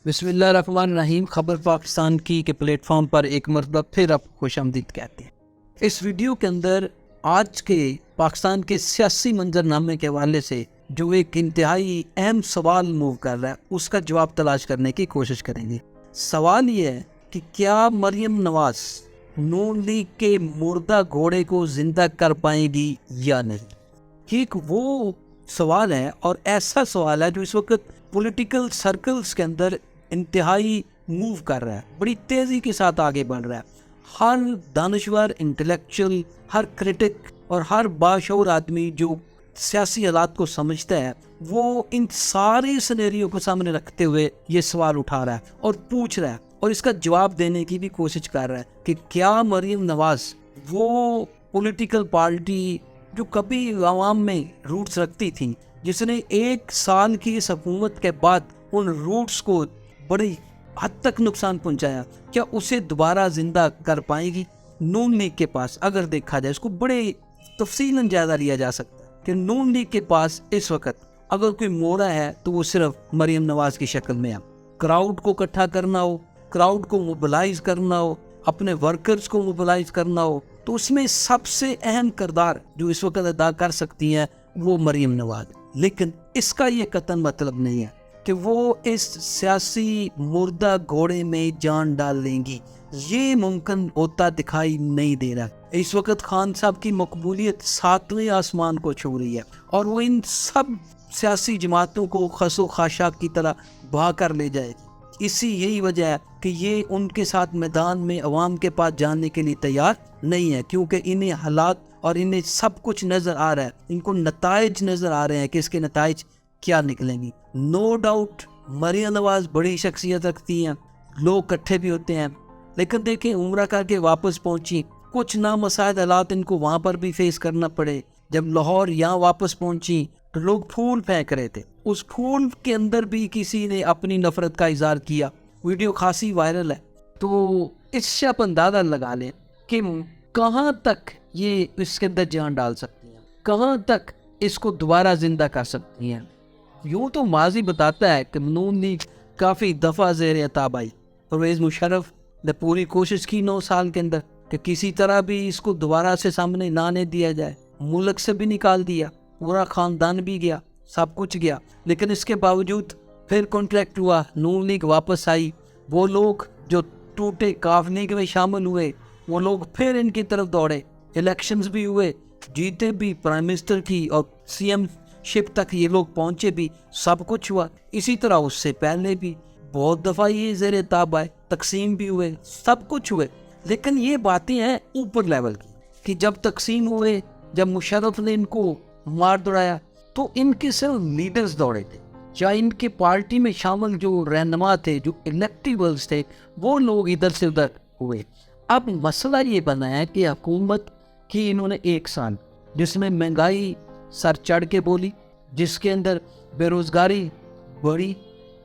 بسم اللہ الرحمن الرحیم. خبر پاکستان کی کے پلیٹ فارم پر ایک مرتبہ پھر آپ خوش آمدید کہتے ہیں. اس ویڈیو کے اندر آج کے پاکستان کے سیاسی منظرنامے کے حوالے سے جو ایک انتہائی اہم سوال موو کر رہا ہے اس کا جواب تلاش کرنے کی کوشش کریں گے. سوال یہ ہے کہ کیا مریم نواز نون لیگ کے مردہ گھوڑے کو زندہ کر پائے گی یا نہیں. ایک وہ سوال ہے اور ایسا سوال ہے جو اس وقت پولیٹیکل سرکلز کے اندر انتہائی موو کر رہا ہے, بڑی تیزی کے ساتھ آگے بڑھ رہا ہے. ہر دانشور, انٹلیکچوئل, ہر کرٹک اور ہر باشعور آدمی جو سیاسی حالات کو سمجھتا ہے وہ ان سارے سینیریو کو سامنے رکھتے ہوئے یہ سوال اٹھا رہا ہے اور پوچھ رہا ہے اور اس کا جواب دینے کی بھی کوشش کر رہا ہے کہ کیا مریم نواز وہ پولیٹیکل پارٹی جو کبھی عوام میں روٹس رکھتی تھیں, جس نے 1 سال کی اس حکومت کے بعد ان روٹس کو بڑی حد تک نقصان پہنچایا, کیا اسے دوبارہ زندہ کر پائے گی. نون لیگ کے پاس اگر دیکھا جائے, اس کو بڑے تفصیلاً جائزہ لیا جا سکتا ہے کہ نون لیگ کے پاس اس وقت اگر کوئی موڑا ہے تو وہ صرف مریم نواز کی شکل میں ہے. کراؤڈ کو اکٹھا کرنا ہو, کراؤڈ کو موبلائز کرنا ہو, اپنے ورکرز کو موبلائز کرنا ہو, تو اس میں سب سے اہم کردار جو اس وقت ادا کر سکتی ہیں وہ مریم نواز. لیکن اس کا یہ قطعاً مطلب نہیں ہے کہ وہ اس سیاسی مردہ گھوڑے میں جان ڈال لیں گی. یہ ممکن ہوتا دکھائی نہیں دے رہا. اس وقت خان صاحب کی مقبولیت 7ویں آسمان کو چھو رہی ہے اور وہ ان سب سیاسی جماعتوں کو خس و خاشاک کی طرح بہا کر لے جائے گی. یہی وجہ ہے کہ یہ ان کے ساتھ میدان میں عوام کے پاس جانے کے لیے تیار نہیں ہے, کیونکہ انہیں حالات اور انہیں سب کچھ نظر آ رہا ہے, ان کو نتائج نظر آ رہے ہیں کہ اس کے نتائج کیا نکلیں گی. نو ڈاؤٹ مریم نواز بڑی شخصیت رکھتی ہیں, لوگ اکٹھے بھی ہوتے ہیں, لیکن دیکھیں عمرہ کر کے واپس پہنچی, کچھ نامساعد حالات ان کو وہاں پر بھی فیس کرنا پڑے. جب لاہور یہاں واپس پہنچی تو لوگ پھول پھینک رہے تھے, اس پھول کے اندر بھی کسی نے اپنی نفرت کا اظہار کیا. ویڈیو خاصی وائرل ہے, تو اس سے آپ اندازہ لگا لیں کہ کہاں تک یہ اس کے اندر جان ڈال سکتی ہیں, کہاں تک اس کو دوبارہ زندہ کر سکتی ہیں. یوں تو ماضی بتاتا ہے کہ نون لیگ کافی دفعہ زیر عتاب آئی. پرویز مشرف نے پوری کوشش کی 9 سال کے اندر کہ کسی طرح بھی اس کو دوبارہ سے سامنے نہ آنے دیا جائے, ملک سے بھی نکال دیا, پورا خاندان بھی گیا, سب کچھ گیا, لیکن اس کے باوجود پھر کانٹریکٹ ہوا, نون لیگ واپس آئی. وہ لوگ جو ٹوٹے کاف لیگ میں شامل ہوئے وہ لوگ پھر ان کی طرف دوڑے, الیکشنز بھی ہوئے, جیتے بھی, پرائم منسٹر کی اور سی ایم شپ تک یہ لوگ پہنچے بھی, سب کچھ ہوا. اسی طرح اس سے پہلے بھی بہت دفعہ یہ زیر عتاب آئے, تقسیم بھی ہوئے, سب کچھ ہوئے. لیکن یہ باتیں ہیں اوپر لیول کی کہ جب تقسیم ہوئے, جب مشرف نے ان کو مار دوڑایا تو ان کے صرف لیڈرز دوڑے تھے, یا ان کے پارٹی میں شامل جو رہنما تھے, جو الیکٹیبلز تھے, وہ لوگ ادھر سے ادھر ہوئے. اب مسئلہ یہ بنا ہے کہ حکومت کی انہوں نے 1 سال جس میں مہنگائی سر چڑھ کے بولی, جس کے اندر بے روزگاری بڑھی,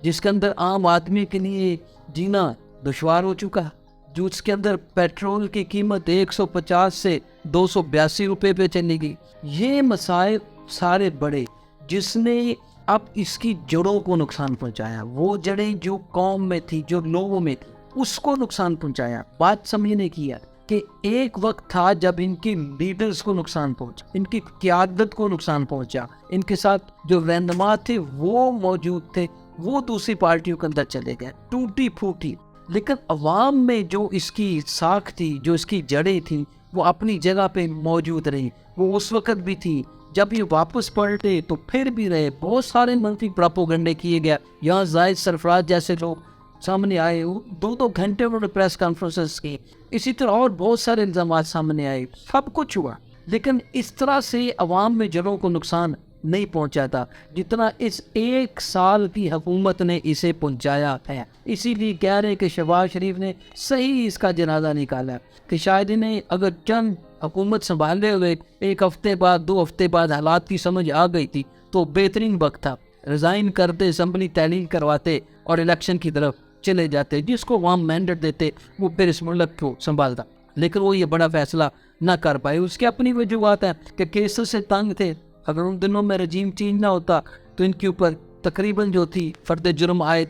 جس کے اندر عام آدمی کے لیے جینا دشوار ہو چکا, جو اس کے اندر پیٹرول کی قیمت 150 سے 282 روپے پہ چلی گئی. یہ مسائل سارے بڑے جس نے اب اس کی جڑوں کو نقصان پہنچایا. وہ جڑیں جو قوم میں تھی, جو لوگوں میں تھی, اس کو نقصان پہنچایا. بات سمجھنے کی ہے کہ ایک وقت تھا جب ان کی لیڈرز کو نقصان پہنچا, ان کی قیادت کو نقصان پہنچا, ان کے ساتھ جو رہنما تھے وہ موجود تھے, وہ دوسری پارٹیوں کے اندر چلے گئے, ٹوٹی پھوٹی. لیکن عوام میں جو اس کی ساکھ تھی, جو اس کی جڑیں تھیں, وہ اپنی جگہ پہ موجود رہی. وہ اس وقت بھی تھی جب یہ واپس پلٹے تو پھر بھی رہے. بہت سارے منفی پراپوگنڈے کیے گئے. یہاں زاہد سرفراز جیسے لوگ سامنے آئے, 2 گھنٹے انہوں نے پریس کانفرنسز کی. اسی طرح اور بہت سارے الزامات سامنے آئے, سب کچھ ہوا, لیکن اس طرح سے عوام میں جڑوں کو نقصان نہیں پہنچا تھا جتنا اس 1 سال کی حکومت نے اسے پہنچایا ہے. اسی لیے کہہ رہے ہیں کہ شہباز شریف نے صحیح اس کا جنازہ نکالا کہ شاید انہیں اگر چند حکومت سنبھالے ہوئے 1 ہفتے بعد 2 ہفتے بعد حالات کی سمجھ آ گئی تھی تو بہترین وقت تھا, ریزائن کرتے, اسمبلی تحلیل کرواتے اور الیکشن کی طرف چلے جاتے, جس کو عوام مینڈیٹ دیتے وہ پھر اس ملک کو سنبھالتا. لیکن وہ یہ بڑا فیصلہ نہ کر پائے. اس کی اپنی وجوہات ہیں کہ کیسز سے تنگ تھے. اگر ان دنوں میں رجیم چینج نہ ہوتا تو ان کے اوپر تقریباً جو تھی فرد جرم عائد